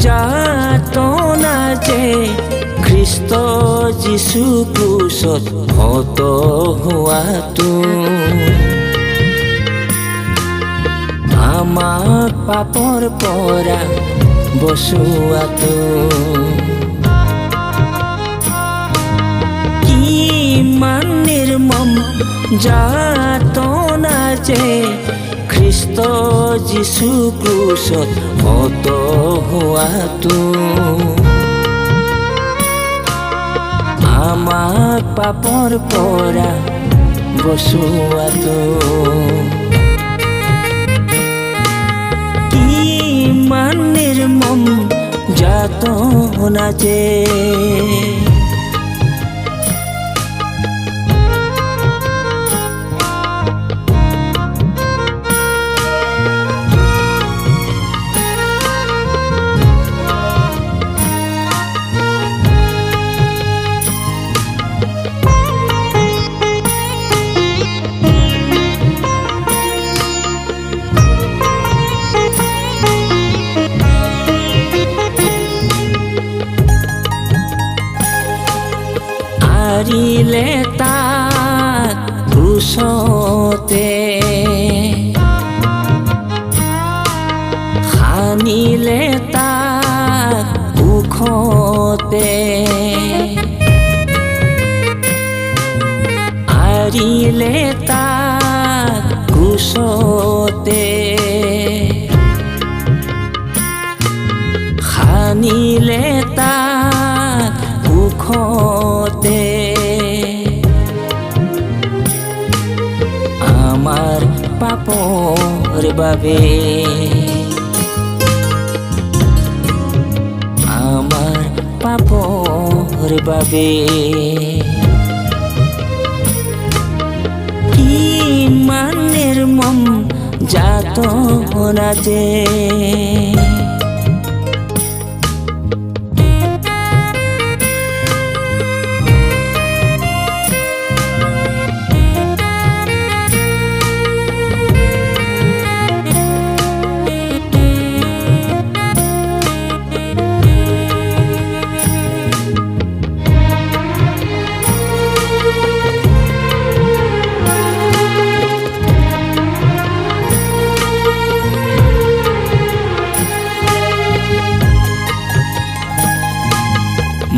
যাতনা যে খ্ৰীষ্ট যীশু ক্ৰুচত হত হোৱাটো আমাক পাপৰ পৰা বচোৱাটো কিমান নিৰ্মম যাতনা যে খ্ৰীষ্ট যীশু ক্ৰুচত হত হোৱাটো আমাক পাপৰ পৰা বচোৱাটো কিমান নিৰ্মম যাতনা যে মাৰিলে তাক ক্ৰুচতে সানিলে তাক উখতে মাৰিলে তাক ক্ৰুচতে সানিলে তাক উখতে আমাৰ পাপৰ বাবে আমাৰ পাপৰ বাবে কিমান নিৰ্মম যাতনা যে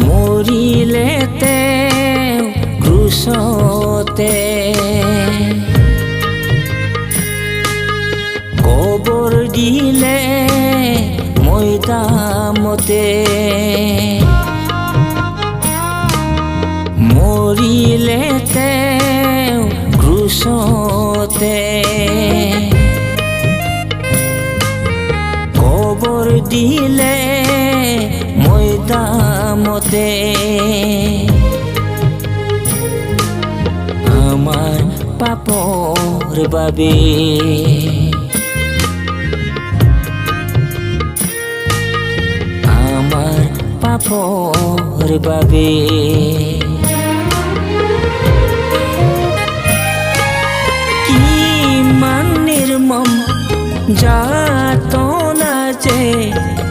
মৰিলে তেওঁ ক্ৰুচতে কবৰ দিলে মৈদামতে মৰিলে তেওঁ ক্ৰুচতে কবৰ দিলে মৈদামতে আমাৰ পাপৰ বাবে আমাৰ পাপৰ বাবে কিমান নিৰ্মম যাতনা যে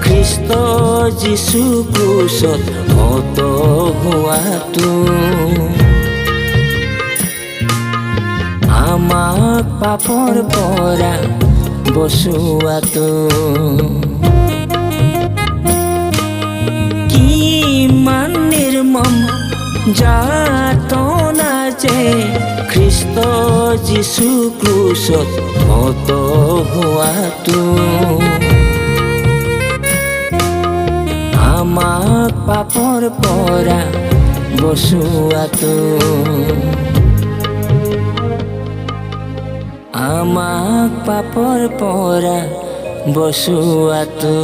খ্ৰীষ্ট যীশু ক্ৰুচত হত হোৱাটো আমাক পাপৰ পৰা বচোৱাটো কিমান নিৰ্মম যাতনা যে খ্ৰীষ্ট যীশু ক্ৰুচত হত হোৱাটো আমাক পাপৰ পৰা বচোৱাটো আমাক পাপৰ পৰা বচোৱাটো